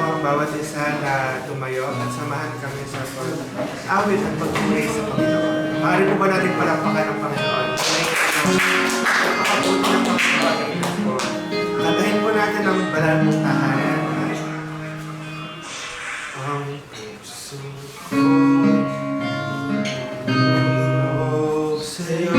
ang bawat isa na tumayo at samahan kami sa pag-awit at pag-pray sa Panginoon. Maaari po ba natin palakpakan ng Panginoon? Napakabuti ng Panginoon po. Kantahin po natin ang banal mong tahanan. Ang puso ko sa'yo.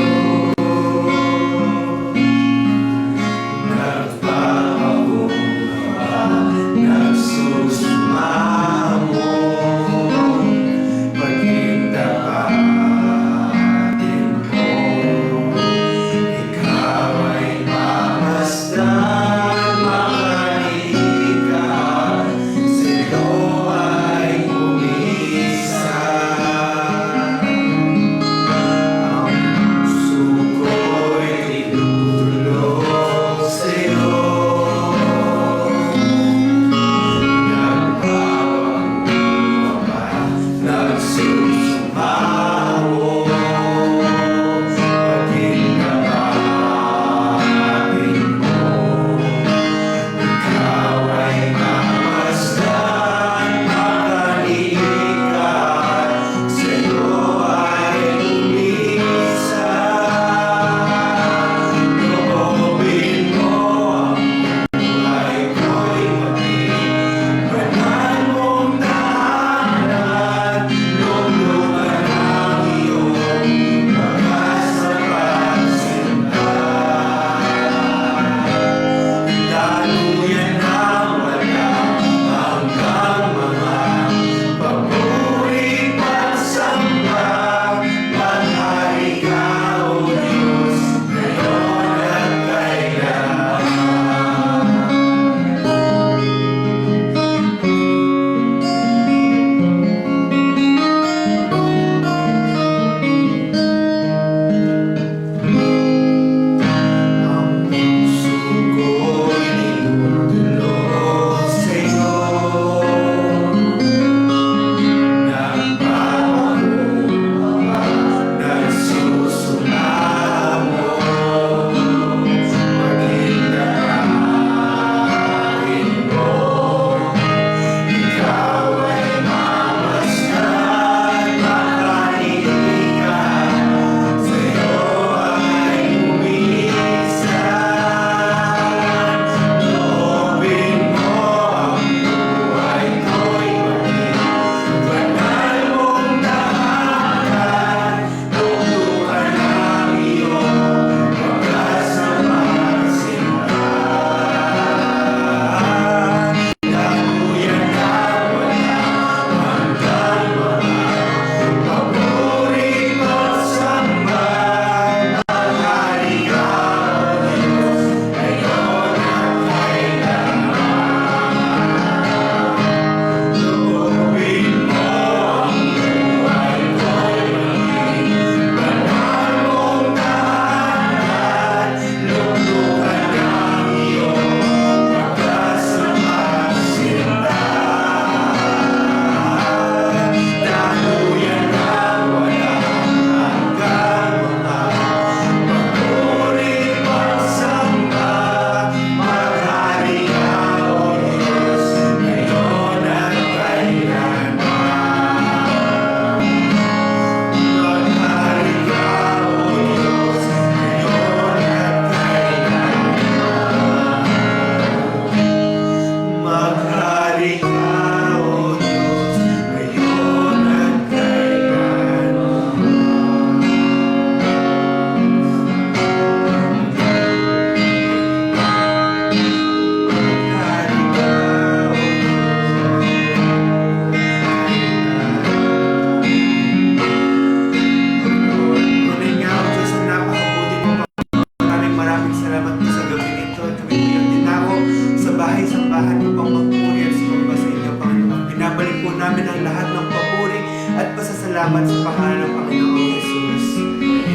Salamat sa pangalan ng Panginoong Jesus. Amen.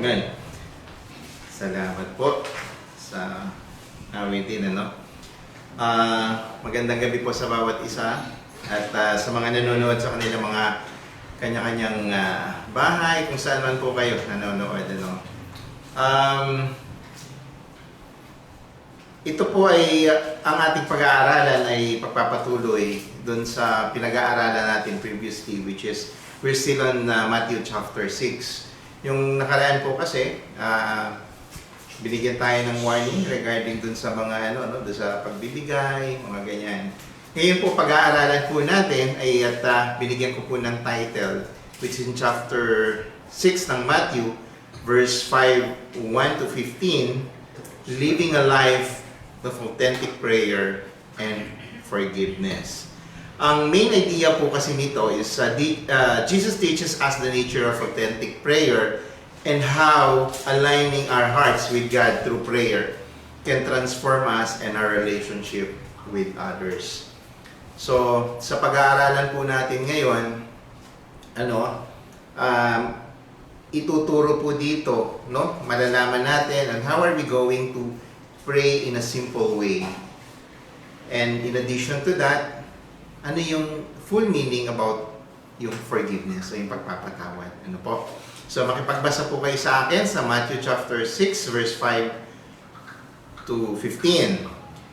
Amen. Salamat po sa awitin, ano? Magandang gabi po sa bawat isa at sa mga nanonood sa kanilang mga kanya-kanyang bahay, kung saan man po kayo nanonood, ano? Ito po ay ang ating pag-aaralan ay pagpapatuloy dun sa pinag-aaralan natin previously, which is we're still on Matthew chapter 6. Yung nakaraan po kasi binigyan tayo ng warning regarding dun sa mga dun sa pagbibigay, mga ganyan. Ngayon po pag-aaralan po natin ay binigyan ko po ng title, which is in chapter 6 ng Matthew, verse 5, 1 to 15, living a life of authentic prayer and forgiveness. Ang main idea po kasi nito is Jesus teaches us the nature of authentic prayer and how aligning our hearts with God through prayer can transform us and our relationship with others. So, sa pag-aaralan po natin ngayon, ituturo po dito, malalaman natin on how are we going to pray in a simple way. And in addition to that, ano yung full meaning about yung forgiveness, o yung pagpapatawad. Ano po? So, makipagbasa po kayo sa akin sa Matthew chapter 6, verse 5 to 15.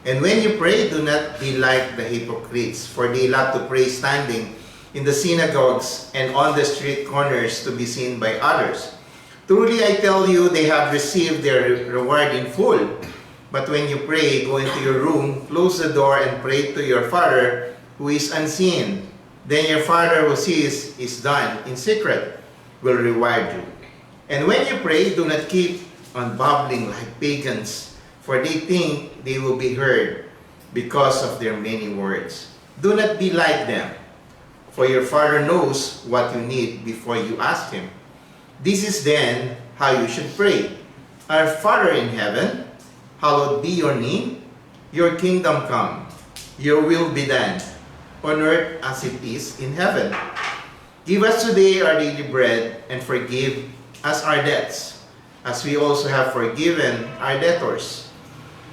And when you pray, do not be like the hypocrites, for they love to pray standing in the synagogues and on the street corners to be seen by others. Truly I tell you, they have received their reward in full. But when you pray, go into your room, close the door, and pray to your Father who is unseen. Then your Father who sees is done in secret will reward you. And when you pray, do not keep on babbling like pagans, for they think they will be heard because of their many words. Do not be like them, for your Father knows what you need before you ask Him. This is then how you should pray. Our Father in heaven, hallowed be your name. Your kingdom come. Your will be done, on earth as it is in heaven. Give us today our daily bread, and forgive us our debts, as we also have forgiven our debtors.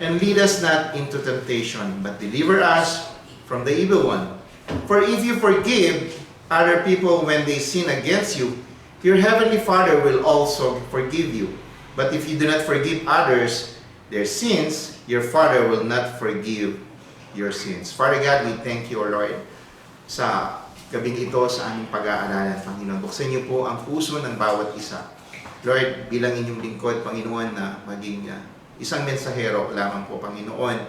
And lead us not into temptation, but deliver us from the evil one. For if you forgive other people when they sin against you, your heavenly Father will also forgive you. But if you do not forgive others their sins, your Father will not forgive your sins. Father God, we thank you, O Lord, sa gabing ito sa aming pag-aaralan, Panginoon. Buksan niyo po ang puso ng bawat isa. Lord, bilang inyong lingkod, Panginoon, na maging isang mensahero lamang po, Panginoon,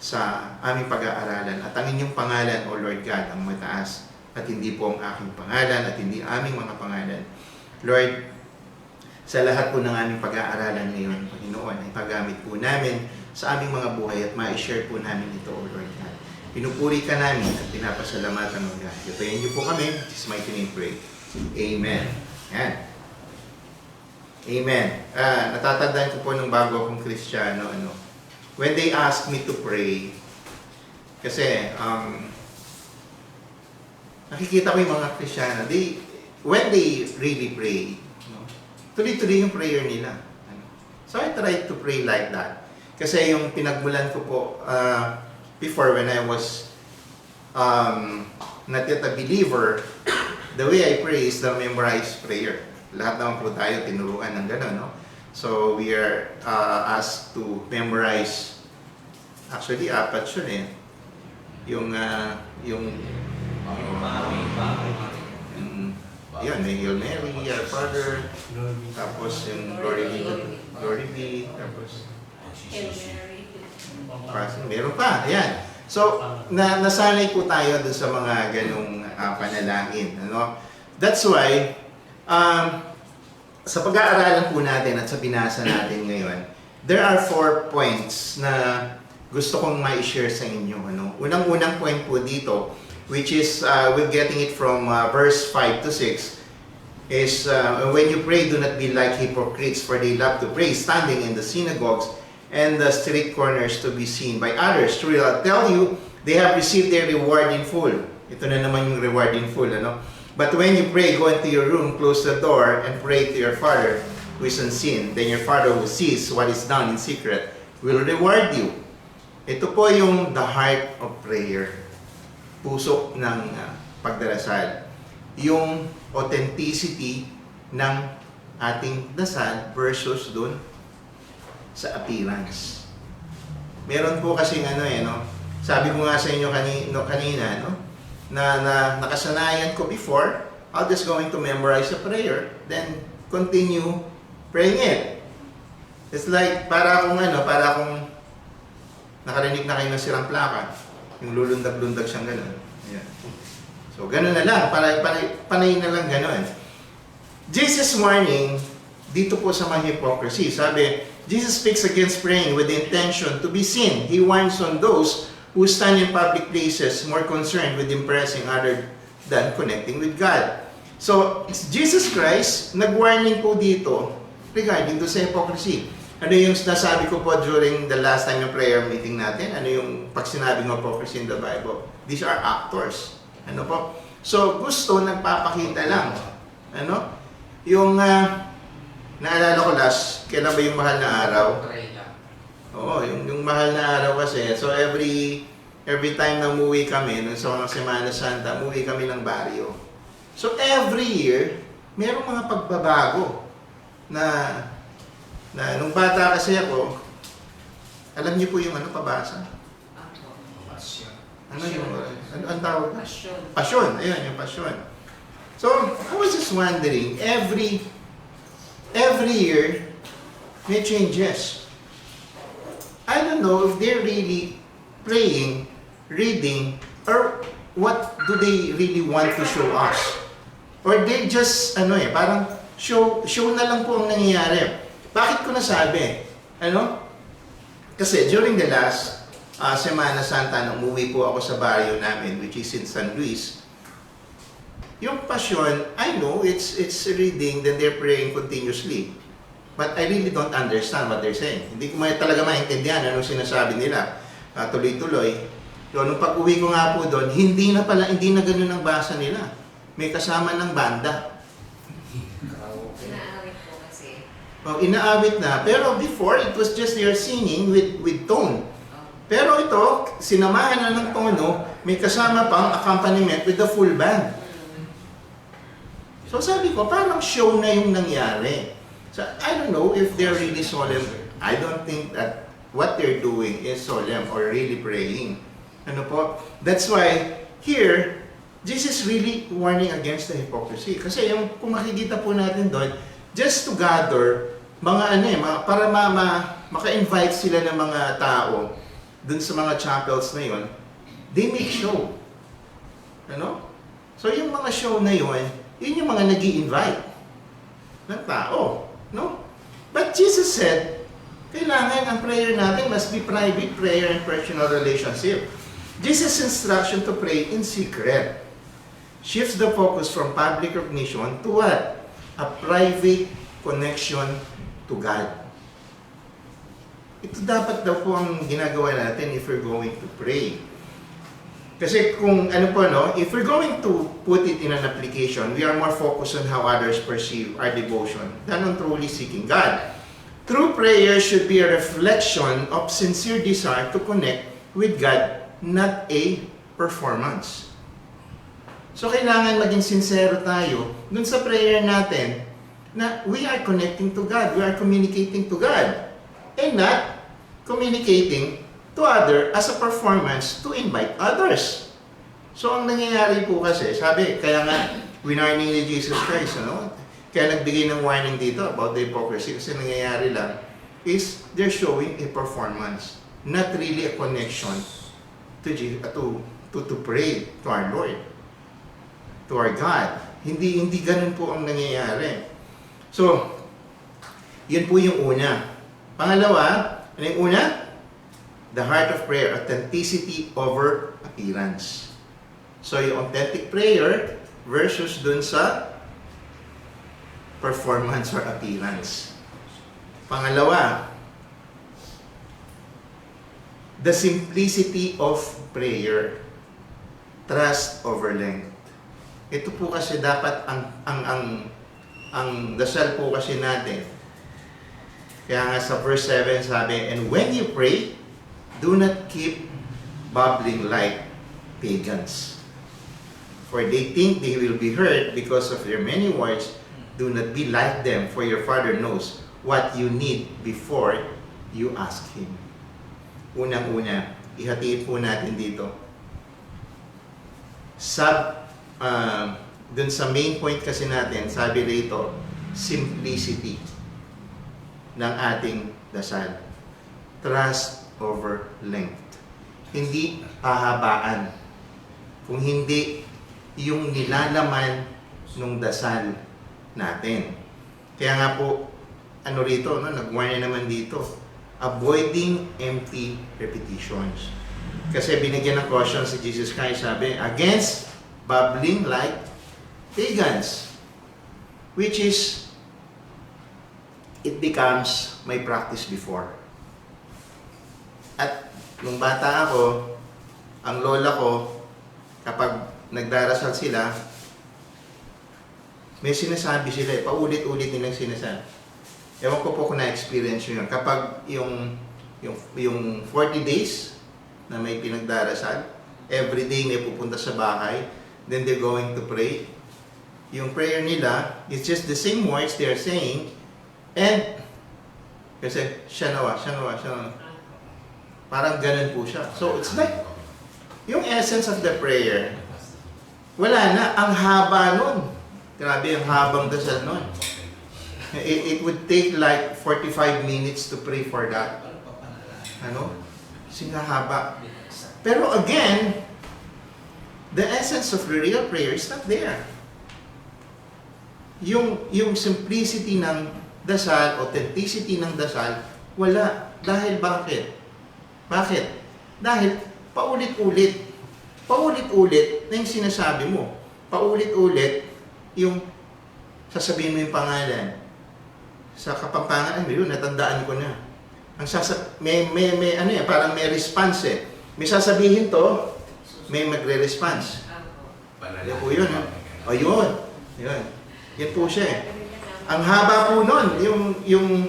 sa aming pag-aaralan. At ang inyong pangalan, O Lord God, ang mataas, at hindi po ang aking pangalan, at hindi aming mga pangalan. Lord, sa lahat po ng aming pag-aaralan ngayon, Panginoon, ay paggamit po namin sa aming mga buhay at ma-share po namin ito, O Lord God. Pinupuri ka namin at pinapasalamatan, O God. Gatayin niyo po kami. In His mighty name pray. Amen. Yan. Amen. Natatandaan ko po nung bago akong Kristiyano, when they ask me to pray, kasi nakikita ko yung mga Kristiyano, when they really pray, tuloy-tuloy yung prayer nila. So I tried to pray like that. Kasi yung pinagmulan ko po before when I was not yet a believer, the way I pray is the memorized prayer. Lahat naman po tayo tinuruan ng gano'n, no? So we are asked to memorize, actually 4 yun eh. Yung yun, may Hail Mary, Our Father, tapos yung Glory be, tapos meron pa, ayan. So, nasanay po tayo dun sa mga ganong panalangin. That's why, sa pag-aaralan po natin at sa binasa natin ngayon, there are 4 points na gusto kong ma-share sa inyo. Unang-unang point po dito, which is, we're getting it from verse 5 to 6, is, when you pray, do not be like hypocrites, for they love to pray, standing in the synagogues and the street corners to be seen by others. Truly, I'll tell you, they have received their reward in full. Ito na naman yung reward in full, But when you pray, go into your room, close the door, and pray to your Father who is unseen, then your Father who sees what is done in secret will reward you. Ito po yung the heart of prayer. Puso ng pagdarasal. Yung authenticity ng ating dasal versus dun sa appearance. Meron po kasing sabi ko nga sa inyo kanina, na nakasanayan ko before, I'll just going to memorize a prayer, then continue praying it. It's like, para akong nakarinig na kayo ng sirang plaka, yung lulundag-lundag siyang gano'n. Ayan. So, gano'n na lang, panay na lang gano'n. Jesus' warning, dito po sa mga hypocrisy, sabi, Jesus speaks against praying with the intention to be seen. He warns on those who stand in public places more concerned with impressing other than connecting with God. So, it's Jesus Christ, nag-warning po dito regarding to sa hypocrisy. Ano yung nasabi ko po during the last time yung prayer meeting natin? Ano yung pag sinabing hypocrisy in the Bible? These are actors. Ano po? So, gusto nagpapakita lang. Ano? Yung, naalala ko last, kailan ba yung mahal na araw? Oo, yung mahal na araw kasi. So, every time na umuwi kami, nung sa mga Semana Santa, umuwi kami ng baryo. So, every year, merong mga pagbabago na nung bata kasi ako, alam niyo po yung pabasa? Ano yung, ang tawag? Pasyon. Ayun, yung pasyon. So, I was just wondering, every year, may changes. I don't know if they're really praying, reading, or what do they really want to show us? Or they just, parang show na lang po ang nangyayari. Bakit ko nasabi? Kasi during the last Semana Santa, nung umuwi po ako sa baryo namin, which is in San Luis, yung passion, I know it's reading, then they're praying continuously. But I really don't understand what they're saying. Hindi ko talaga maintindihan anong sinasabi nila. Tuloy-tuloy. So, nung pag-uwi ko nga po doon, hindi na ganun ang basa nila. May kasama ng banda. Inaawit na. Pero before, it was just their singing with tone. Pero ito, sinamahan na ng tono, may kasama pang accompaniment with the full band. So sabi ko, parang show na yung nangyari. So I don't know if they're really solemn. I don't think that what they're doing is solemn or really praying. That's why here, Jesus is really warning against the hypocrisy. Kasi kung makikita po natin doon, just to gather para maka-invite sila ng mga tao dun sa mga chapels na yon, they make show. So yung mga show na yon, yun yung mga nag-i-invite ng tao. But Jesus said, kailangan ang prayer natin must be private prayer and personal relationship. Jesus' instruction to pray in secret shifts the focus from public recognition to what? A private connection to God. Ito dapat daw po ang ginagawa natin if we're going to pray. Kasi kung if we're going to put it in an application, we are more focused on how others perceive our devotion than on truly seeking God. True prayer should be a reflection of sincere desire to connect with God, not a performance. So kailangan maging sincero tayo dun sa prayer natin na we are connecting to God, we are communicating to God, and not communicating to other as a performance to invite others. So ang nangyayari po kasi, kaya nga winarning ni Jesus Christ, kaya nagbigay ng warning dito about the hypocrisy, kasi nangyayari lang is they're showing a performance, not really a connection to pray to our Lord, to our God. Hindi ganun po ang nangyayari. So, yun po yung una. Pangalawa, ano yung una? The heart of prayer, authenticity over appearance. So, yung authentic prayer versus dun sa performance or appearance. Pangalawa, the simplicity of prayer, trust over length. Ito po kasi dapat ang dasal po kasi natin Kaya nga sa verse 7 sabi, and when you pray, do not keep babbling like pagans. For they think they will be heard because of their many words. Do not be like them, for your Father knows what you need before you ask Him. Unang-una, ihatiin po natin dito. Dun sa main point kasi natin, sabi rito, simplicity ng ating dasal. Trust over length. Hindi pahabaan. Kung hindi yung nilalaman ng dasal natin. Kaya nga po, ano rito, no? Nag-warn na naman dito. Avoiding empty repetitions. Kasi binigyan ng caution si Jesus Christ, sabi, against babbling like pagans. Which is, it becomes my practice before. At nung bata ako, ang lola ko, kapag nagdarasal sila, may sinasabi sila, paulit-ulit nilang sinasabi. Ewan ko po kung na-experience yun. Kapag yung 40 days na may pinagdarasal, every day may pupunta sa bahay, then they're going to pray. Yung prayer nila, it's just the same words they're saying, and kasi siya nawa. Parang ganun po siya. So it's like, yung essence of the prayer, wala na. Ang haba nun. Grabe, ang habang dasal nun. It would take like 45 minutes to pray for that. Ano? Haba. Pero again, the essence of the real prayer is not there. Yung simplicity ng dasal, authenticity ng dasal, wala. Dahil bakit? Bakit? Dahil paulit-ulit. Paulit-ulit na yung sinasabi mo. Paulit-ulit yung sasabihin mo yung pangalan. Sa Kapampangan, yun, natandaan ko na. Ang may ano yan, parang may response eh. May sasabihin to, may magre-response. Yan po yun. O yun. Yan po siya eh. Ang haba po nun, yung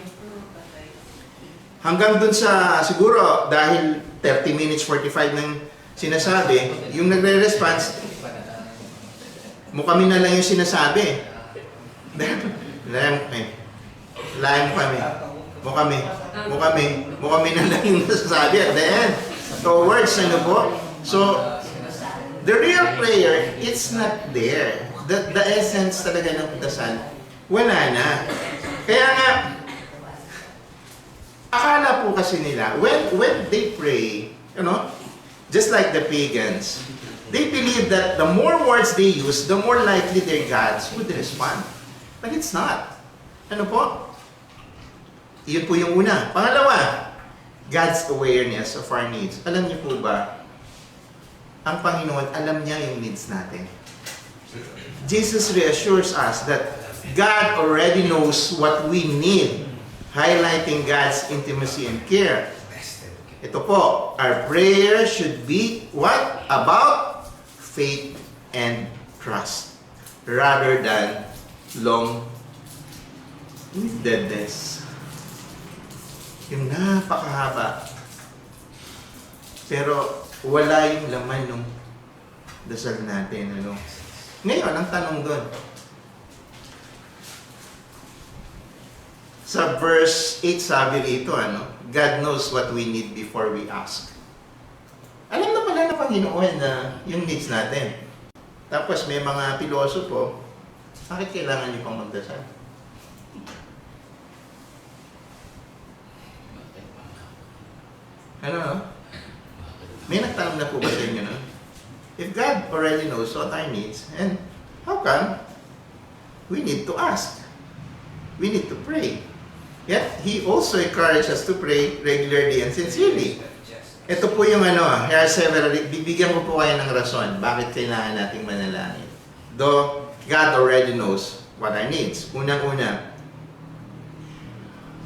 hanggang dun sa, siguro, dahil 30 minutes, 45 ng sinasabi, yung nagre-response, mukha na lang yung sinasabi. Layan kami. Mukha na lang yung nasasabi at the end. Towards, ano po? So, the real prayer, it's not there. The essence talaga ng dasal, wala na. Kaya nga, akala po kasi nila, when they pray, just like the pagans, they believe that the more words they use, the more likely their gods would respond. But it's not. Ano po? Yun po yung una. Pangalawa, God's awareness of our needs. Alam niyo po ba, ang Panginoon, alam niya yung needs natin. Jesus reassures us that God already knows what we need, highlighting God's intimacy and care. Ito po, our prayer should be what? About faith and trust, rather than long-windedness. Yung napakahaba. Pero wala yung laman ng dasal natin. Ngayon, ang tanong doon. Sa verse 8 sabi rito, God knows what we need before we ask. Alam na pala na Panginoon na yung needs natin. Tapos may mga pilosopo, bakit kailangan niyo pang magdasal? May nagtanong na po ba sa inyo, If God already knows what our needs, and how come we need to ask? We need to pray. Yet, He also encourages us to pray regularly and sincerely. Ito po yung here are several, bibigyan ko po kayo ng rason bakit kailangan nating manalangin. Though, God already knows what our needs. Unang-una,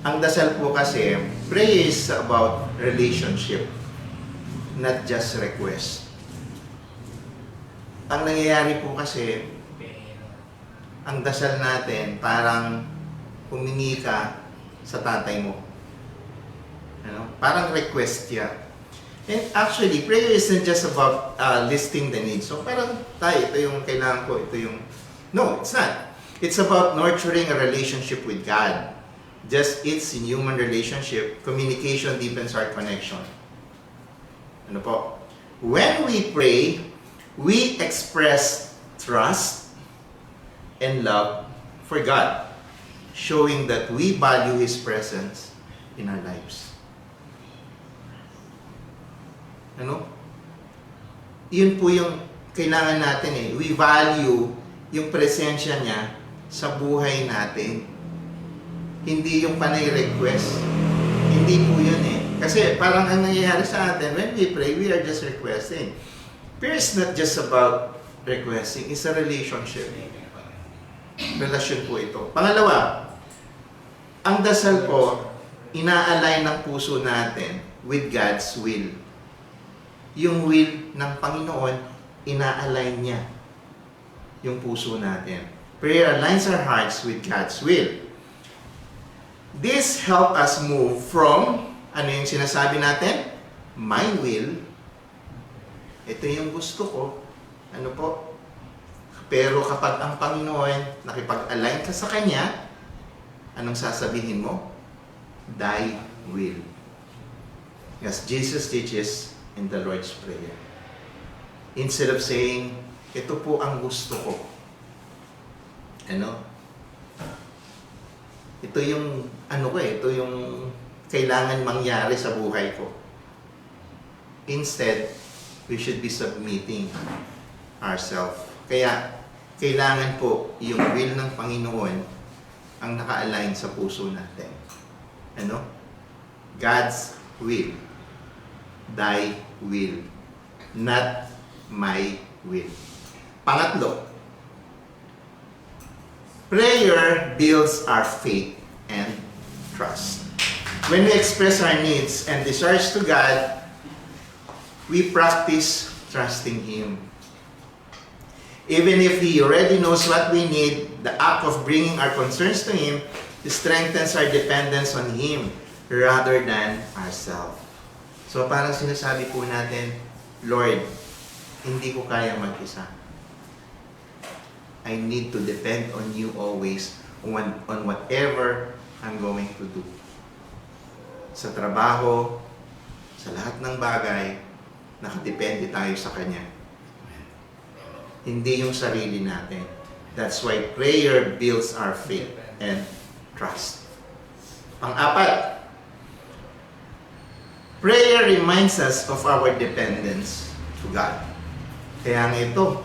ang dasal po kasi, prayer is about relationship, not just request. Ang nangyayari po kasi, ang dasal natin, parang humingi ka, sa tatay mo. Ano? Parang request niya. And actually, prayer isn't just about listing the needs. So parang tayo, ito yung kailangan ko, ito yung... No, it's not. It's about nurturing a relationship with God. Just it's in human relationship, communication deepens our connection. Ano po? When we pray, we express trust and love for God, showing that we value His presence in our lives. Ano? Yun po yung kailangan natin eh. We value yung presensya niya sa buhay natin. Hindi yung panay request. Hindi po yun eh. Kasi parang ang nangyayari sa atin, when we pray, we are just requesting. Prayer is not just about requesting. It's a relationship. Relasyon po ito. Pangalawa, ang dasal po, ina-align ng puso natin with God's will. Yung will ng Panginoon, ina-align niya yung puso natin. Prayer aligns our hearts with God's will. This help us move from, ano yung sinasabi natin? My will. Ito yung gusto ko. Ano po? Pero kapag ang Panginoon nakipag-align ka sa Kanya, anong sasabihin mo? Thy will. Yes, Jesus teaches in the Lord's Prayer. Instead of saying, ito po ang gusto ko. Ano? Ito yung, ano ko eh, ito yung kailangan mangyari sa buhay ko. Instead, we should be submitting ourselves. Kaya, kailangan po yung will ng Panginoon ang naka-align sa puso natin. Ano? God's will. Thy will. Not my will. Pangatlo, prayer builds our faith and trust. When we express our needs and desires to God, we practice trusting Him. Even if He already knows what we need, the act of bringing our concerns to Him strengthens our dependence on Him rather than ourselves. So parang sinasabi po natin, Lord, hindi ko kaya mag-isa. I need to depend on you always on whatever I'm going to do. Sa trabaho, sa lahat ng bagay, nakadepende tayo sa Kanya. Hindi yung sarili natin. That's why prayer builds our faith and trust. Pang-apat, prayer reminds us of our dependence to God. Kaya nga ito,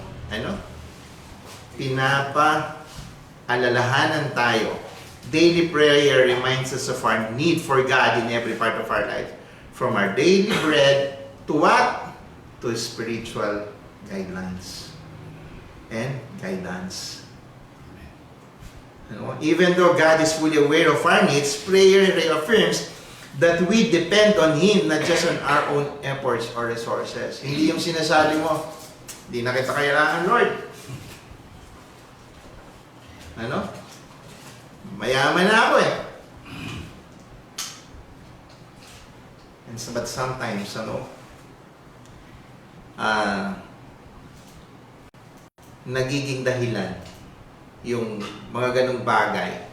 pinapa-alalahanan tayo. Daily prayer reminds us of our need for God in every part of our life. From our daily bread to what? To spiritual guidelines and guidance. Even though God is fully aware of our needs, prayer reaffirms that we depend on Him, not just on our own efforts or resources. Hindi yung sinasabi mo, hindi na kita kailangan, Lord. Mayaman na ako eh. But sometimes, nagiging dahilan yung mga ganong bagay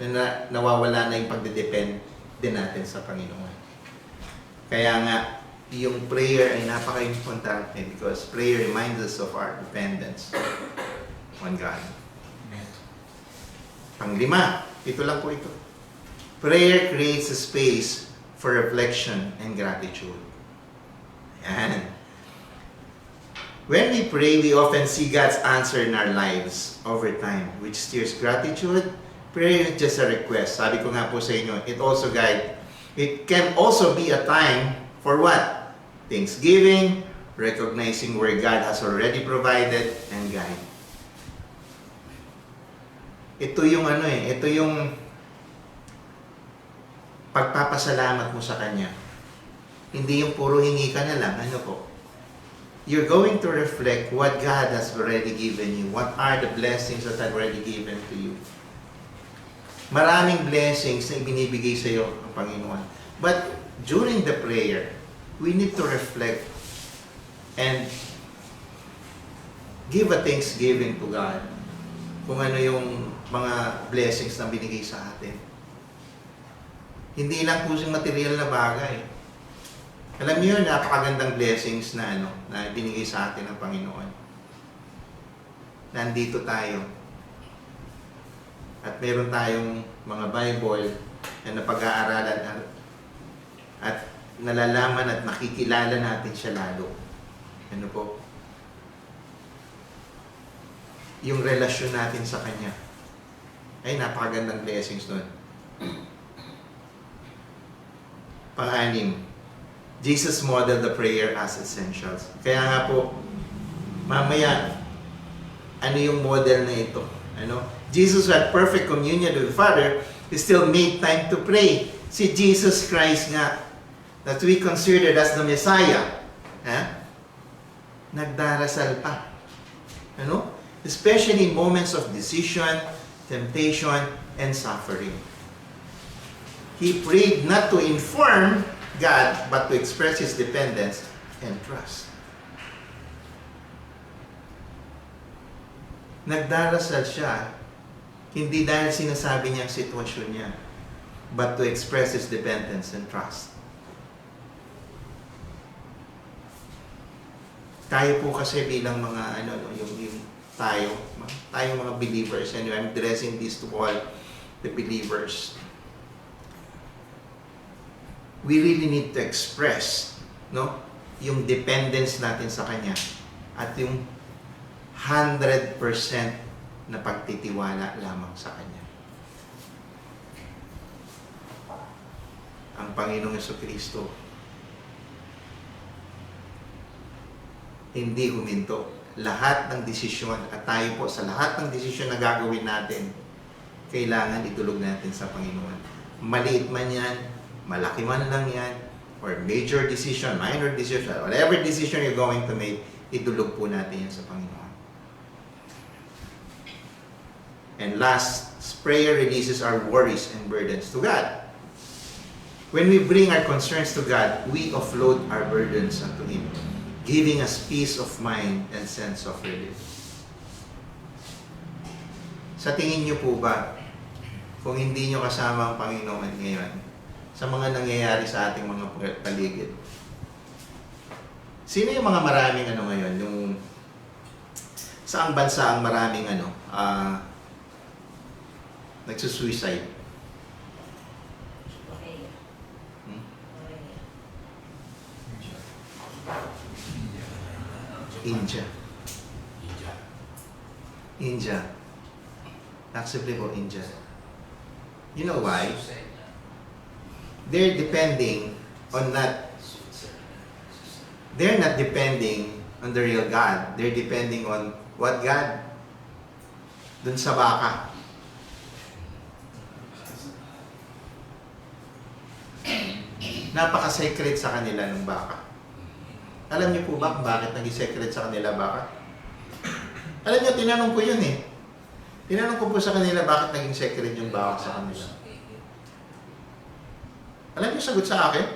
na nawawala na yung pagdedepend din natin sa Panginoon. Kaya nga, yung prayer ay napaka-importante because prayer reminds us of our dependence on God. Pang-lima, ito lang po ito. Prayer creates a space for reflection and gratitude. Ayan. When we pray, we often see God's answer in our lives over time, which steers gratitude. Prayer is just a request. Sabi ko nga po sa inyo, it can also be a time for what? Thanksgiving, recognizing where God has already provided, and guide. Ito yung ito yung pagpapasalamat mo sa Kanya. Hindi yung puro hingi ka na lang. You're going to reflect what God has already given you. What are the blessings that I've already given to you? Maraming blessings na ibinibigay sa iyo ng Panginoon. But during the prayer, we need to reflect and give a thanksgiving to God kung ano yung mga blessings na binigay sa atin. Hindi lang po yung material na bagay. Alam niyo, napakagandang blessings na na binigay sa atin ng Panginoon. Nandito tayo. At meron tayong mga Bible na napag-aaralan at nalalaman at nakikilala natin siya lalo. Ano po? Yung relasyon natin sa Kanya. Ay, napakagandang blessings nun. Pang-anim, Jesus modeled the prayer as essentials. Kaya nga po, mamaya, ano yung model na ito? Jesus had perfect communion with the Father, he still made time to pray. Si Jesus Christ nga, that we considered as the Messiah, nagdarasal pa. Especially in moments of decision, temptation, and suffering. He prayed not to inform God, but to express His dependence and trust. Nagdarasal siya, hindi dahil sinasabi niya ang sitwasyon niya, but to express His dependence and trust. Tayo po kasi bilang mga tayong mga believers, and I'm addressing this to all the believers. We really need to express yung dependence natin sa Kanya at yung 100% na pagtitiwala lamang sa Kanya. Ang Panginoong Jesucristo hindi huminto. Lahat ng desisyon at tayo po sa lahat ng desisyon na gagawin natin, kailangan itulog natin sa Panginoon. Maliit man yan, malaki man lang yan, or major decision, minor decision, whatever decision you're going to make, itulog po natin yan sa Panginoon. And last, prayer releases our worries and burdens to God. When we bring our concerns to God, we offload our burdens unto Him, giving us peace of mind and sense of relief. Sa tingin niyo po ba, kung hindi niyo kasama ang Panginoon ngayon, sa mga nangyayari sa ating mga paligid, sino yung mga maraming ngayon, yung saang bansa ang maraming nagsusuicide? India. Actually po, India. You know why? They're not depending on the real God. They're depending on what God? Dun sa baka. Napaka-secret sa kanila ng baka. Alam niyo po ba kung bakit naging secret sa kanila baka? Alam niyo, tinanong ko yun eh. Tinanong ko po sa kanila bakit naging secret yung baka sa kanila. Alam niyo sagot sa akin?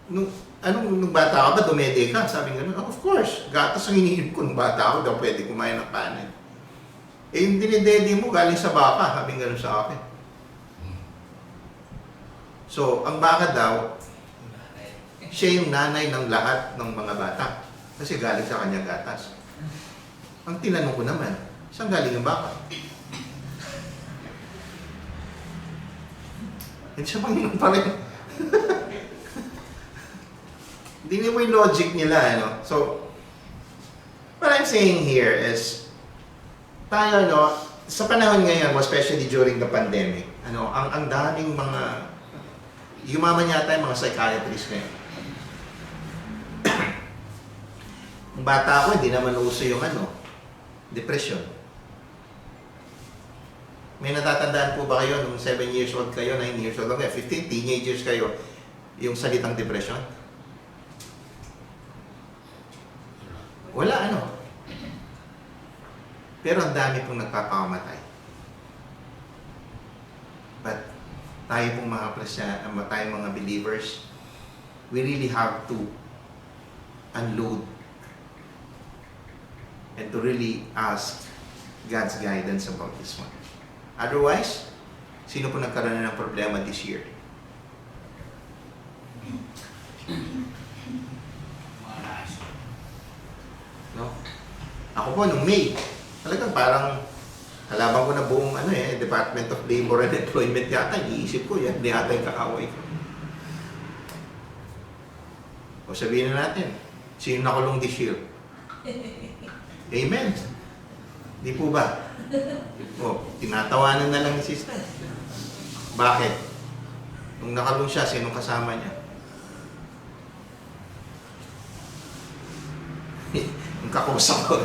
Nung bata ka ba, dumede ka? Sabi nga, of course, gatas ang iniinom ko nung bata ako, daw pwede kumain ng kanin. Yung dinidede mo galing sa baka, sabi nga sa akin. So, ang baka daw, siya yung nanay ng lahat ng mga bata. Kasi galing sa kanya gatas. Ang tinanong ko naman, saan galing yung baka? Hindi siya Panginoon pa rin. Hindi mo yung logic nila, So, what I'm saying here is, tayo, sa panahon ngayon, especially during the pandemic, ang daming mga, yumaman yata yung mga psychiatrists ngayon. Ang bata ako, hindi naman uso yung depression. May natatandaan po ba kayo nung 7 years old kayo, 9 years old kayo, 15 teenagers kayo, yung salitang depression? Wala, Pero ang dami pong nagpapakamatay. tayo pong tayo mga believers, we really have to unload and to really ask God's guidance about this one. Otherwise, sino po nagkaroon na ng problema this year? No? Ako po, nung May, talagang parang kalaban ko na buong Department of Labor and Employment yata. Iisip ko, yan yata yung kaaway ko. O sabihin na natin, sino nakulong this year? Amen. Di po ba? O, tinatawanan na lang ni sister. Bakit? Nung nakulong siya, sinong kasama niya? Yung kakusa ko.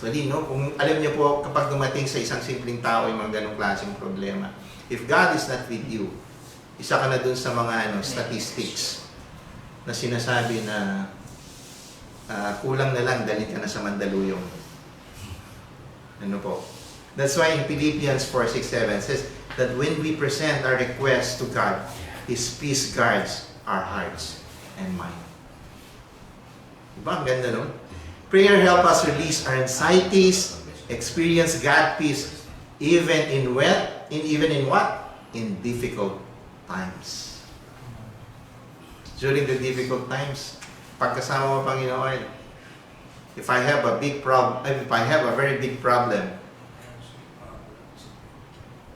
So, kung alam niyo po, kapag dumating sa isang simpleng tao yung mga ganong klaseng problema, if God is not with you, isa ka na dun sa mga statistics na sinasabi na kulang na lang, dalhin ka na sa Mandaluyong. Ano po? That's why in Philippians 4:6-7 says that when we present our requests to God, His peace guards our hearts and mind. Diba? Ang ganda nun? Prayer help us release our anxieties, experience God peace, even in what? In difficult times. During the difficult times, pagkasama mo Panginoon, if I have a very big problem, I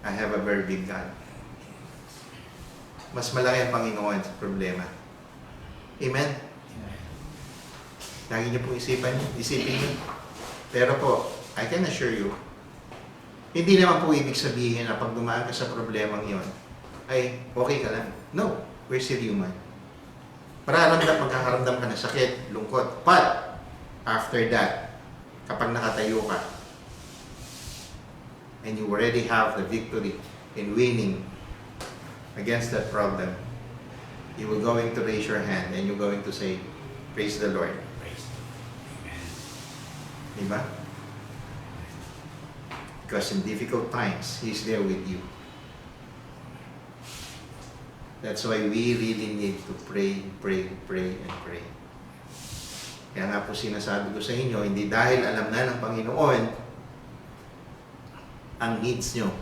have a very big God. Mas malaki ang Panginoon sa problema. Amen? Lagi niyo pong isipin niyo. Pero po, I can assure you, hindi naman po ibig sabihin na pag dumaan ka sa problemang yon, ay okay ka lang. No, we're still human. Magkakaramdam ka ng sakit, lungkot. But, after that, kapag nakatayo ka, and you already have the victory in winning against that problem, you will going to raise your hand and you're going to say, praise the Lord. Diba? Because in difficult times, He's there with you. That's why we really need to pray, and pray. Kaya nga po sinasabi ko sa inyo, hindi dahil alam na ng Panginoon ang needs nyo,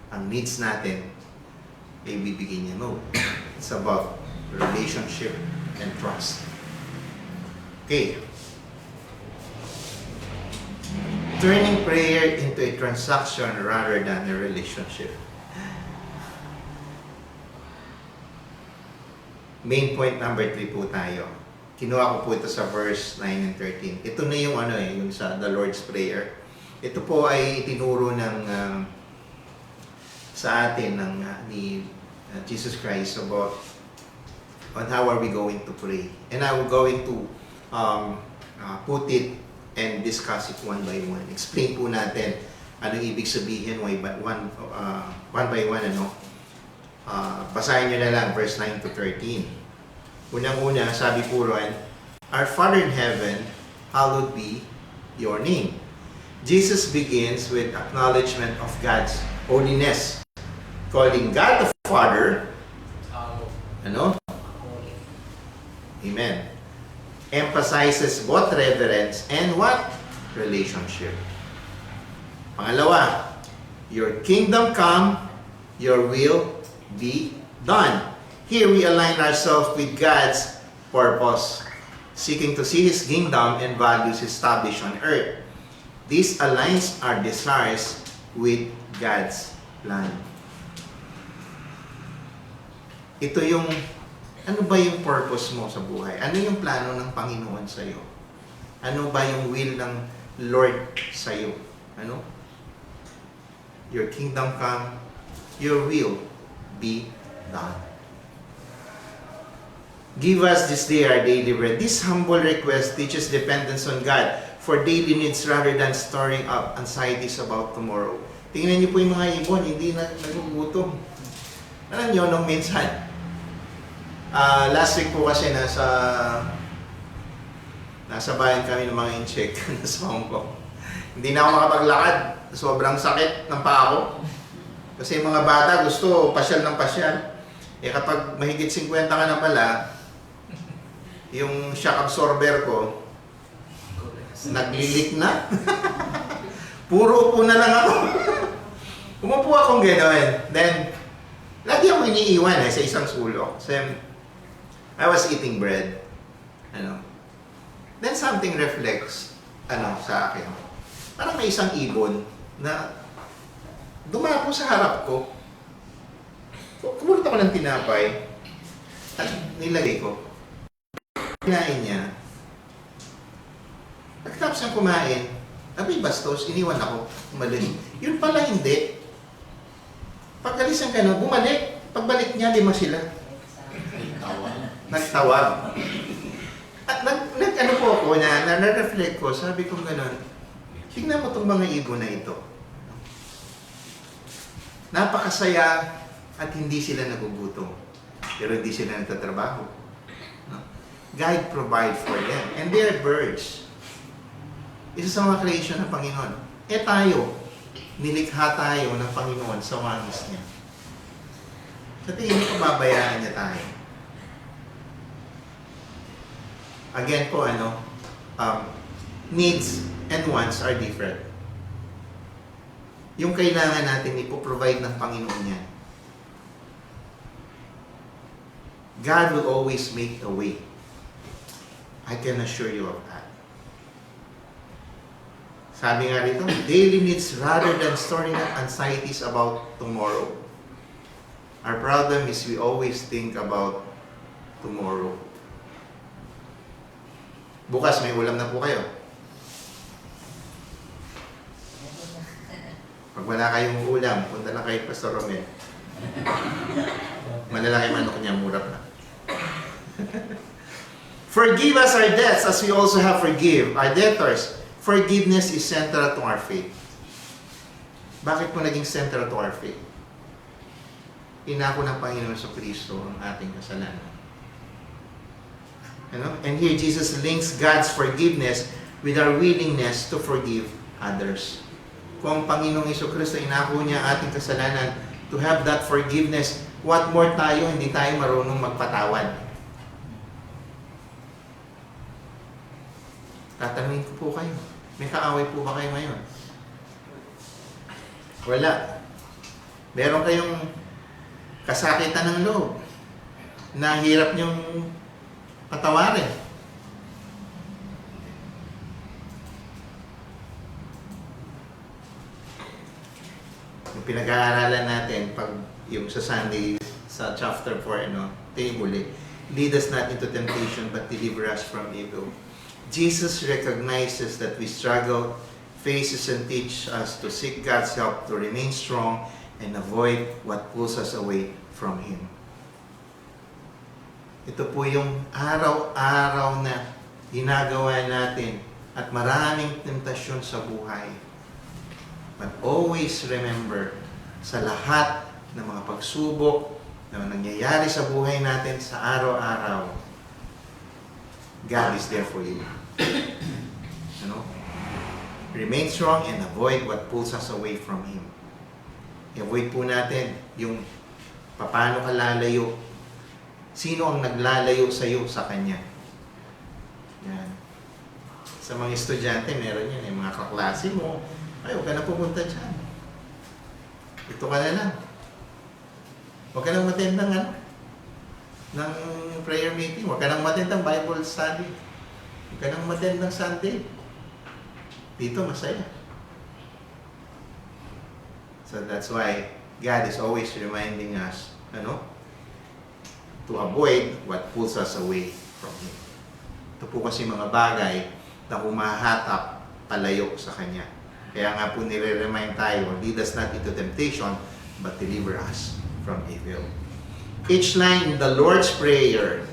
ang needs natin, ay bibigyan niya. No. It's about relationship and trust. Okay. Turning prayer into a transaction rather than a relationship. Main point number 3 po tayo. Kinuha ko po ito sa verse 9 and 13. Ito na yung yung sa the Lord's Prayer. Ito po ay itinuro ng sa atin ni Jesus Christ about on how are we going to pray. And I'm going to put it and discuss it one by one. Explain po natin anong ibig sabihin one by one. Basahin nyo na lang verse 9 to 13. Unang-una, sabi po ron, Our Father in heaven, hallowed be your name. Jesus begins with acknowledgement of God's holiness, calling God the Father, Amen. Emphasizes both reverence and what? Relationship. Pangalawa, your kingdom come, your will be done. Here we align ourselves with God's purpose, seeking to see His kingdom and values established on earth. This aligns our desires with God's plan. Ito yung, ano ba yung purpose mo sa buhay? Ano yung plano ng Panginoon sa iyo? Ano ba yung will ng Lord sa iyo? Your kingdom come, your will be done. Give us this day our daily bread. This humble request teaches dependence on God for daily needs rather than storing up anxieties about tomorrow. Tingnan niyo po yung mga ibon, hindi na nagugutom. Alam niyo, nung minsan, last week po kasi nasa bayan kami ng mga incheck nasa Hong Kong. Hindi na ako makapaglakad. Sobrang sakit ng paa ko. Kasi yung mga bata gusto pasyal ng pasyal. Eh kapag mahigit 50 ka na pala, yung shock absorber ko, naglilik na. Puro upo na lang ako. Umupo akong gano'n. Then, lagi ako iniiwan sa isang sulok. So, I was eating bread. Then something reflects sa akin. Parang may isang ibon na dumapo sa harap ko. Kumulot ako ng tinapay at nilagay ko. Kinain niya. Pagkatapos niyang kumain, abay bastos, iniwan ako. Umalis. Yun pala hindi. Pag-alis ang gano'n, bumalik. Pagbalik niya, 5 sila. Nagtawag. At nag-ano po ako na-reflect ko, sabi ko gano'n, tingnan mo itong mga ibon na ito. Napakasaya at hindi sila nagugutom. Pero hindi sila nagtatrabaho. No? God provide for them. And they are birds. Isa sa mga creation ng Panginoon. Tayo, nilikha tayo ng Panginoon sa wangis niya. Sa tingin mo, pababayaan niya tayo. Again po, needs and wants are different. Yung kailangan natin ipoprovide ng Panginoon yan. God will always make a way. I can assure you of that. Sabi nga rito, daily needs rather than storing up anxieties about tomorrow. Our problem is we always think about tomorrow. Bukas may ulam na po kayo. Pag wala kayong ulam, punta na kayo Pastor Romel. Malalaki manok niya, mura pa. Forgive us our debts as we also have forgive our debtors. Forgiveness is central to our faith. Bakit po naging central to our faith? Inako ng Panginoon sa Kristo ang ating kasalanan. And here Jesus links God's forgiveness with our willingness to forgive others. Kung ang Panginoong Kristo inako niya ating kasalanan to have that forgiveness, what more tayo, hindi tayo marunong magpatawad. Tatanungin ko po kayo, may kaaway po ba kayo ngayon? Wala. Meron kayong kasakitan ng loob na hirap niyong patawarin. Yung pinag-aaralan natin pag yung sa Sunday sa chapter 4 table lead us not into temptation but deliver us from evil. Jesus recognizes that we struggle, faces and teach us to seek God's help to remain strong and avoid what pulls us away from Him. Ito po yung araw-araw na ginagawa natin at maraming tentasyon sa buhay. But always remember, sa lahat ng mga pagsubok na nangyayari sa buhay natin sa araw-araw, God is there for you. Remain strong and avoid what pulls us away from Him. I-avoid po natin yung paano ka lalayo. Sino ang naglalayo sa iyo sa Kanya? Yan. Sa mga estudyante, meron yan. Mga kaklase mo, ay, huwag ka na pupunta dyan. Ito ka na lang. Huwag ka nang attend ng prayer meeting. Huwag ka nang attend ng Bible study. Huwag ka nang attend ng Sunday. Dito, masaya. So that's why God is always reminding us, to avoid what pulls us away from Him. Ito po kasi mga bagay na humahatap palayo sa Kanya. Kaya nga po nire-remind tayo, lead us not into temptation, but deliver us from evil. Each line in the Lord's Prayer,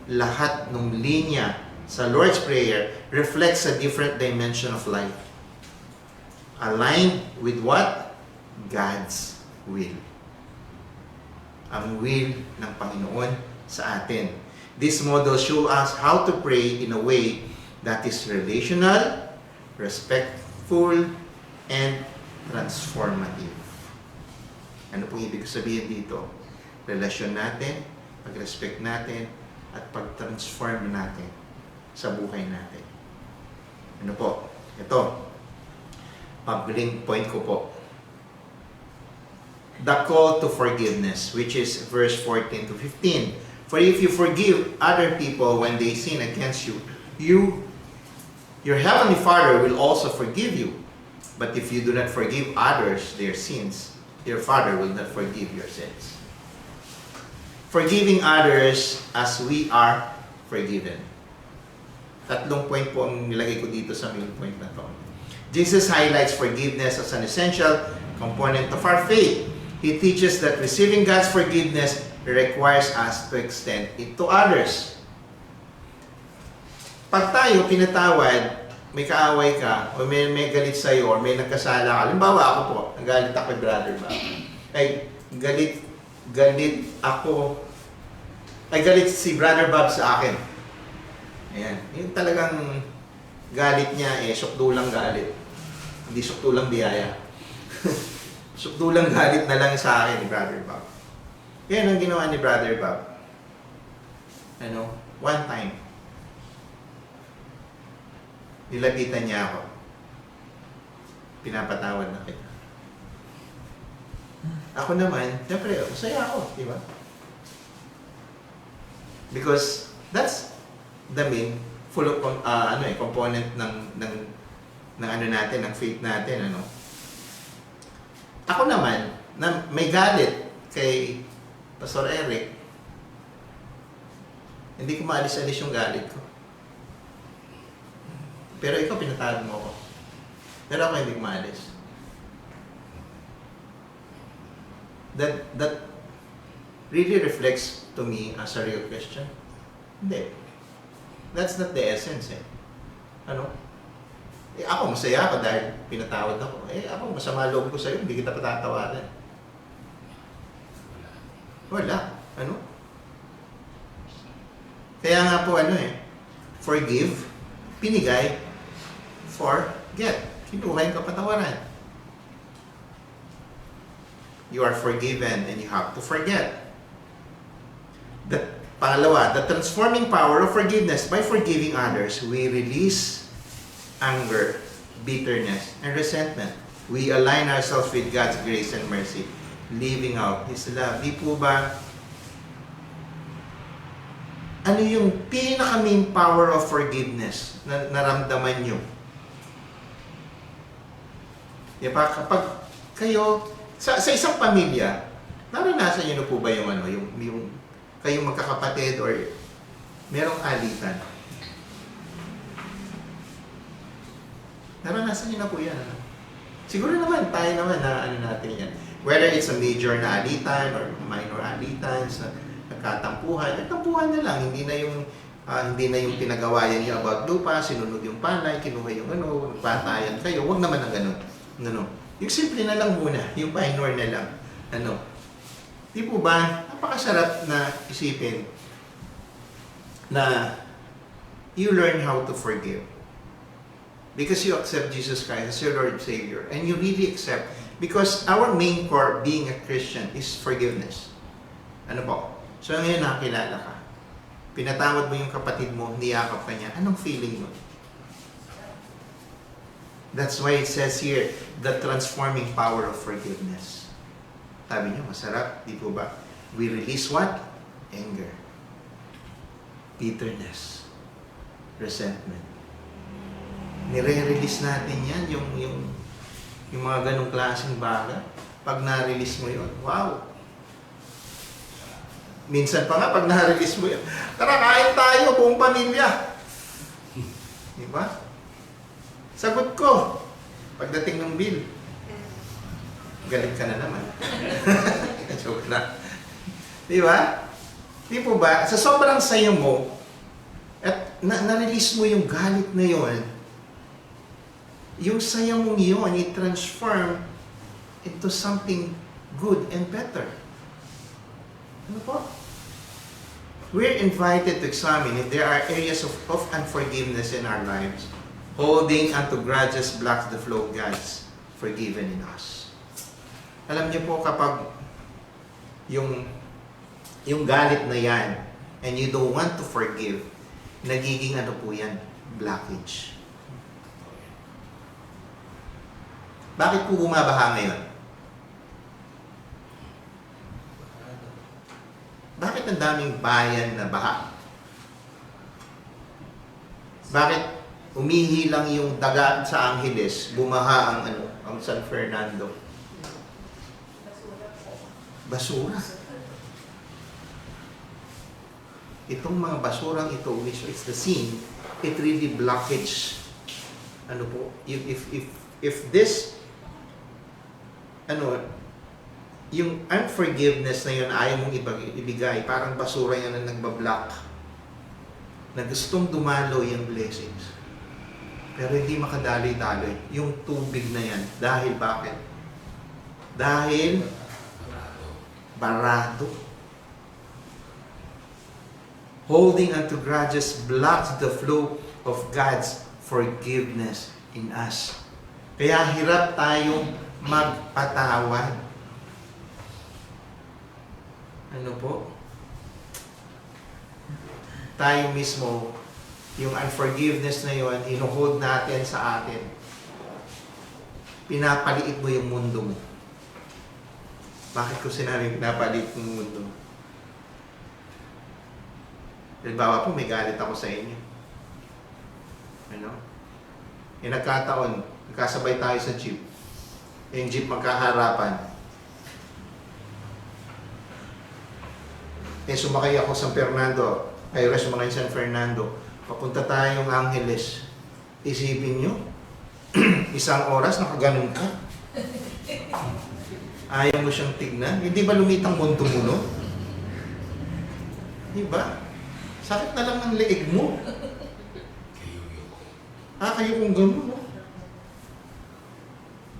lahat ng linya sa Lord's Prayer reflects a different dimension of life. Aligned with what? God's will. Ang will ng Panginoon sa atin. This model shows us how to pray in a way that is relational, respectful, and transformative. Ano pong ibig sabihin dito? Relasyon natin, pag-respect natin, at pag-transform natin sa buhay natin. Ano po? Ito, pag-link point ko po. The call to forgiveness, which is verse 14 to 15. For if you forgive other people when they sin against you, your heavenly Father will also forgive you. But if you do not forgive others their sins, your Father will not forgive your sins. Forgiving others as we are forgiven. Tatlong point po ang nilagay ko dito sa main point na to. Jesus highlights forgiveness as an essential component of our faith. He teaches that receiving God's forgiveness requires us to extend it to others. Pag tayo pinatawad, may kaaway ka, o may galit sa'yo, or may nagkasala ka. Halimbawa ako po, nagalit ako kay Brother Bob. Galit si Brother Bob sa akin. Ayan. Yung talagang galit niya, sukdulang galit. Hindi sukdulang biyaya. Sukdulang galit na lang sa akin ni Brother Bob. Yan ang ginawa ni Brother Bob. One time, nilapitan niya ako. Pinapatawad na kita. Ako naman, siyempre, masaya ako, di ba? Because that's the main full of component ng natin, ng faith natin, Ako naman, na may galit kay Pastor Eric, hindi ko maalis-alis yung galit ko. Pero ikaw, pinatawad mo ako. Pero ako hindi ko maalis. That really reflects to me as a real Christian? Hindi. That's not the essence, ako, masaya ako dahil pinatawad ako. Ako, masama loob ko sa'yo, hindi kita patatawaran. Wala. Kaya nga po, forgive, pinigay, forget. Kinuha yung kapatawaran. You are forgiven and you have to forget. Pangalawa, the transforming power of forgiveness. By forgiving others, we release anger, bitterness, and resentment. We align ourselves with God's grace and mercy, living out His love. Di po ba, ano yung pinaka-main power of forgiveness na naramdaman nyo? Diba? Kapag kayo, sa isang pamilya, naranasan nyo na po ba yung kayong magkakapatid or merong alitan? Naranasan nyo na po yan. Siguro naman, tayo naman na natin yan. Whether it's a major na alitan or minor alitan, nagkatampuhan na lang. Hindi na yung pinagawayan nyo about lupa, sinunod yung palay, kinuha yung nagpatayan kayo. Huwag naman ang ganun. Yung simple na lang muna, yung minor na lang. Di po ba, napakasarap na isipin na you learn how to forgive. Because you accept Jesus Christ as your Lord and Savior. And you really accept. Because our main core being a Christian is forgiveness. So ngayon nakakilala ka. Pinatawad mo yung kapatid mo, niyakap ka niya. Anong feeling mo? That's why it says here, the transforming power of forgiveness. Sabi niyo, masarap. Di po ba? We release what? Anger. Bitterness. Resentment. Nire-release natin yan, yung mga ganong klaseng bagay. Pag na-release mo yun, wow! Minsan pa nga, pag na-release mo yun, tara, kain tayo, buong pamilya. Diba? Sagot ko, pagdating ng bill, galit ka na naman. Joke na. Diba? Di po ba? Sa sobrang sayo mo, at na-release mo yung galit na yun, yung saya mong yun, i-transform into something good and better. Ano po? We're invited to examine if there are areas of unforgiveness in our lives. Holding onto grudges blocks the flow of God's forgiven in us. Alam niyo po, kapag yung galit na yan, and you don't want to forgive, nagiging ano po yan? Blockage. Bakit po bumabaha ngayon? Bakit ang daming bayan na baha? Bakit umihi lang yung dagat sa Angeles, bumaha ang San Fernando? Basura. Itong mga basurang ito, which is the sin, it really blockage. Ano po? If this, yung unforgiveness na yun ayaw mong ibigay, parang basura yan na nagbablock, na gustong dumalo yung blessings. Pero hindi makadaloy-daloy. Yung tubig na yan. Dahil bakit? Dahil barado. Holding onto grudges blocks the flow of God's forgiveness in us. Kaya hirap tayong magpatawad. Ano po? Tayo mismo, yung unforgiveness na yun, inuhold natin sa atin. Pinapaliit mo yung mundo mo. Bakit ko sinabing pinapaliit mo yung mundo mo? Halimbawa po, may galit ako sa inyo. Nagkataon, nagkasabay tayo sa jeep. Yung jeep magkaharapan. Sumakay ako sa San Fernando. Sumakay sa San Fernando. Papunta tayong Angeles. Isipin nyo, isang oras nakaganon ka. Ayaw mo siyang tignan. Hindi ba lumitang mundo mo, no? Di ba? Sakit na lang ng leeg mo. Kayo kung gano'n, no?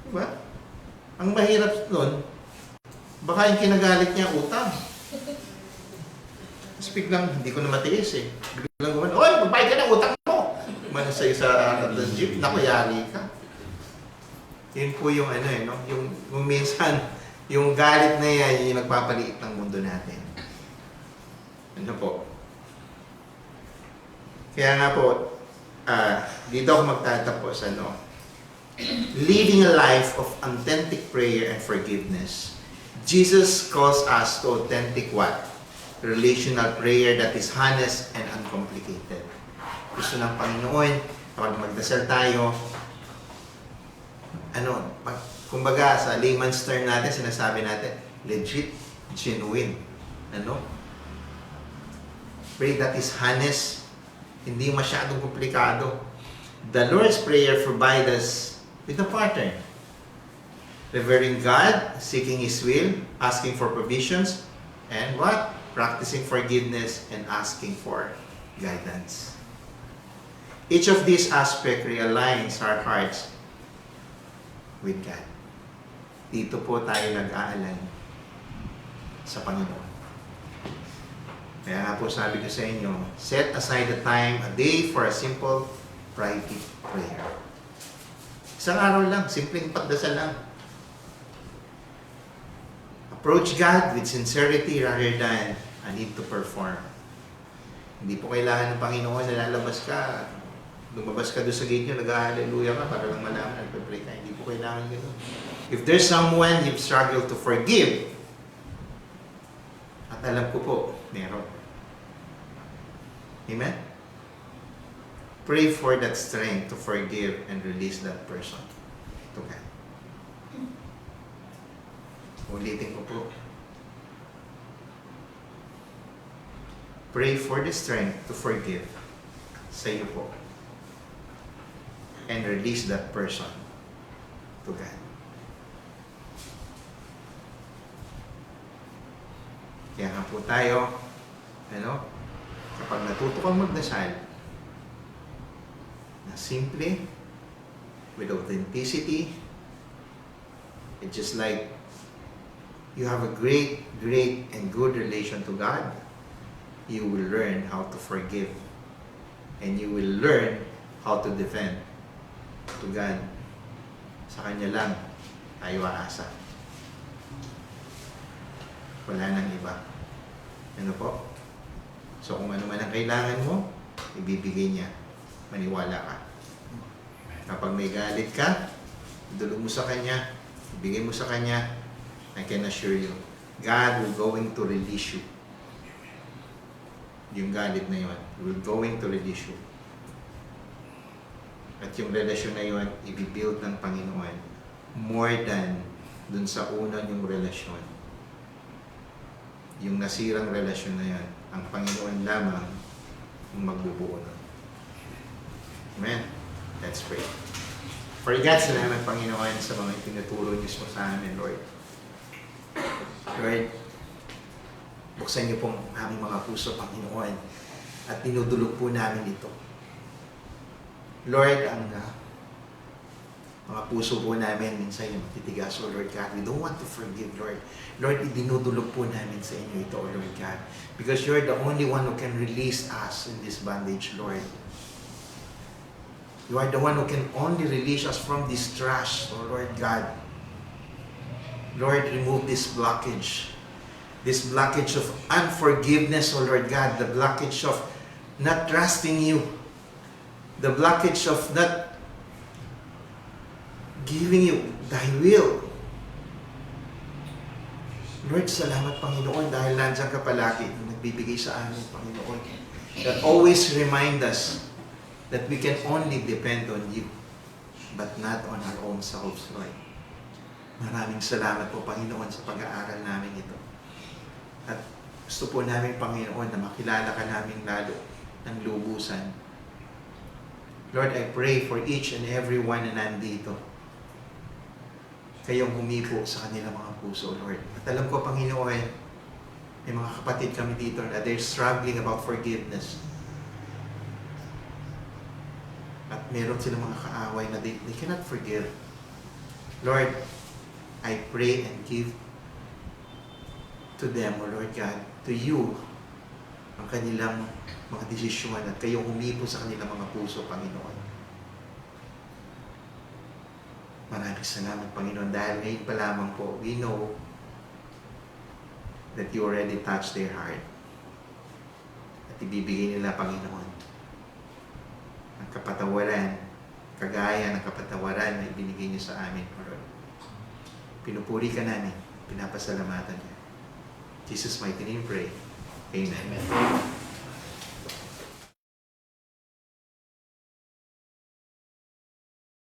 Di ba? Ang mahirap nun, baka yung kinagalit niya utang. Tapos biglang, hindi ko na matiis eh. Biglang gumano, oy, magbayad ka ng utang mo! Kumano sa'yo sa jeep, nakuyari ka. Yun po yung no? Yung minsan, yung galit na yan, yung nagpapaliit ng mundo natin. Ano po? Kaya nga po, dito ako magtatapos, living a life of authentic prayer and forgiveness. Jesus calls us to authentic what? Relational prayer that is honest and uncomplicated. Gusto ng Panginoon, kapag magdasal tayo, kumbaga sa layman's term natin, sinasabi natin, legit, genuine. Pray that is honest, hindi masyadong komplikado. The Lord's Prayer provides us with a pattern. Revering God, seeking His will, asking for provisions, and what? Practicing forgiveness and asking for guidance. Each of these aspects realigns our hearts with God. Dito po tayo nag-aalign sa Panginoon. Kaya nga po sabi ko sa inyo, set aside a time, a day for a simple, private prayer. Isang araw lang, simpleng pagdasal lang. Approach God with sincerity rather than a need to perform. Hindi po kailangan ng Panginoon na lalabas ka, lumabas ka doon sa gate nyo, nag-hallelujah ka para lang malaman, nagpe-pray ka. Hindi po kailangan gano'n. If there's someone you've struggled to forgive, at alam ko po, meron. Amen? Pray for that strength to forgive and release that person to God. Ulitin ko po. Pray for the strength to forgive sa iyo po and release that person to God. Kaya nga po tayo, kapag natuto kang magdasal, na simple, with authenticity, it's just like you have a great, great, and good relation to God, you will learn how to forgive. And you will learn how to defend to God. Sa Kanya lang tayo aasa. Wala nang iba. Ano po? So kung ano man ang kailangan mo, ibibigay niya. Maniwala ka. Kapag may galit ka, idulog mo sa Kanya, ibigay mo sa Kanya, I can assure you, God will going to release you. Yung galit na yun, will going to release you. At yung relasyon na yun, ibibuild ng Panginoon more than dun sa una yung relasyon. Yung nasirang relasyon na yun, ang Panginoon lamang yung magbubuo nun. Amen? Let's pray. For God, salamat Panginoon sa mga tinuturo niyo sa amin, Lord. Lord, buksan niyo pong aming mga puso, Panginoon, at dinudulog po namin ito. Lord, ang mga puso po namin minsan yung matitigas, O Lord God. We don't want to forgive, Lord. Lord, idinudulog po namin sa inyo ito, O Lord God. Because you're the only one who can release us in this bondage, Lord. You are the one who can only release us from this trash, O Lord God. Lord, remove this blockage. This blockage of unforgiveness, O Lord God. The blockage of not trusting you. The blockage of not giving you thy will. Lord, salamat Panginoon dahil nandiyan ka palagi nagbibigay sa amin, Panginoon. That always remind us that we can only depend on you, but not on our own selves, Lord. Maraming salamat po, Panginoon, sa pag-aaral namin ito. At gusto po namin, Panginoon, na makilala ka namin lalo ng lubusan. Lord, I pray for each and every one na nandito. Kayong humipo sa kanilang mga puso, Lord. At alam ko, Panginoon, may mga kapatid kami dito na they're struggling about forgiveness. At meron silang mga kaaway na they cannot forgive. Lord, I pray and give to them, O Lord God, to you, ang kanilang mga desisyon at kayong humipo sa kanilang mga puso, Panginoon. Maraming salamat, Panginoon, dahil ngayon pa lamang po, we know that you already touched their heart. At ibibigay nila, Panginoon, ang kapatawaran, kagaya ng kapatawaran na ibinigay niyo sa amin, Lord. Pinupuri ka namin, pinapasalamatan niyo. Jesus' mighty name pray. Amen.